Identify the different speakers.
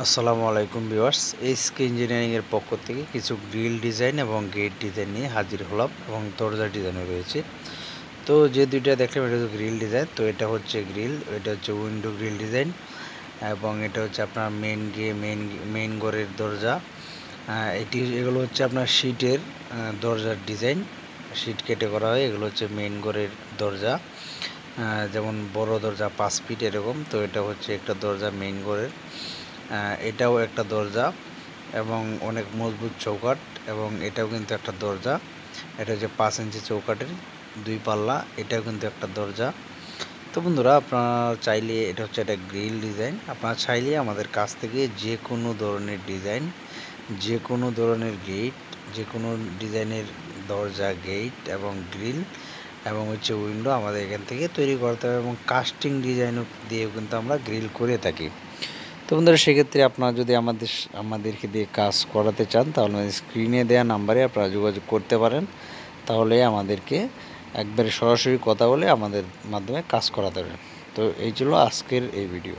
Speaker 1: আসসালামু আলাইকুম viewers, HK engineering এর পক্ষ থেকে কিছু গ্রিল ডিজাইন এবং গেট ডিজাইন নিয়ে হাজির হলাম এবং দরজা ডিজাইনও রয়েছে। তো যে দুইটা দেখলাম এটা হচ্ছে গ্রিল ডিজাইন। তো এটা হচ্ছে গ্রিল, এটা হচ্ছে উইন্ডো গ্রিল ডিজাইন এবং এটা হচ্ছে আপনার মেইন ঘরের দরজা। এগুলো হচ্ছে আপনার শীটের দরজার ডিজাইন, শীট কেটে করা হয়। এগুলো হচ্ছে মেইন ঘরের দরজা, যেমন বড় দরজা 5 ফিট এরকম। তো এটা হচ্ছে একটা দরজা মেইন ঘরের, এটাও একটা দরজা এবং অনেক মজবুত চৌকাঠ, এবং এটাও কিন্তু একটা দরজা। এটা হচ্ছে 5 ইঞ্চি চৌকাঠের 2 পাল্লা, এটাও কিন্তু একটা দরজা। তো বন্ধুরা, আপনারা চাইলে, এটা হচ্ছে একটা গ্রিল ডিজাইন, আপনারা চাইলে আমাদের কাছ থেকে যে কোনো ধরনের ডিজাইন, যে কোনো ধরনের গেট, যে কোনো ডিজাইনের দরজা, গেট এবং গ্রিল এবং হচ্ছে উইন্ডো আমাদের এখান থেকে তৈরি করতে হবে, এবং কাস্টিং ডিজাইনও দিয়েও কিন্তু আমরা গ্রিল করে থাকি। তো বন্ধুরা, সেক্ষেত্রে আপনারা যদি আমাদেরকে দিয়ে কাজ করাতে চান, তাহলে স্ক্রিনে দেওয়া নাম্বারে আপনারা যোগাযোগ করতে পারেন। তাহলে আমাদেরকে একবারে সরাসরি কথা বলে আমাদের মাধ্যমে কাজ করাতে পারেন। তো এই ছিল আজকের এই ভিডিও।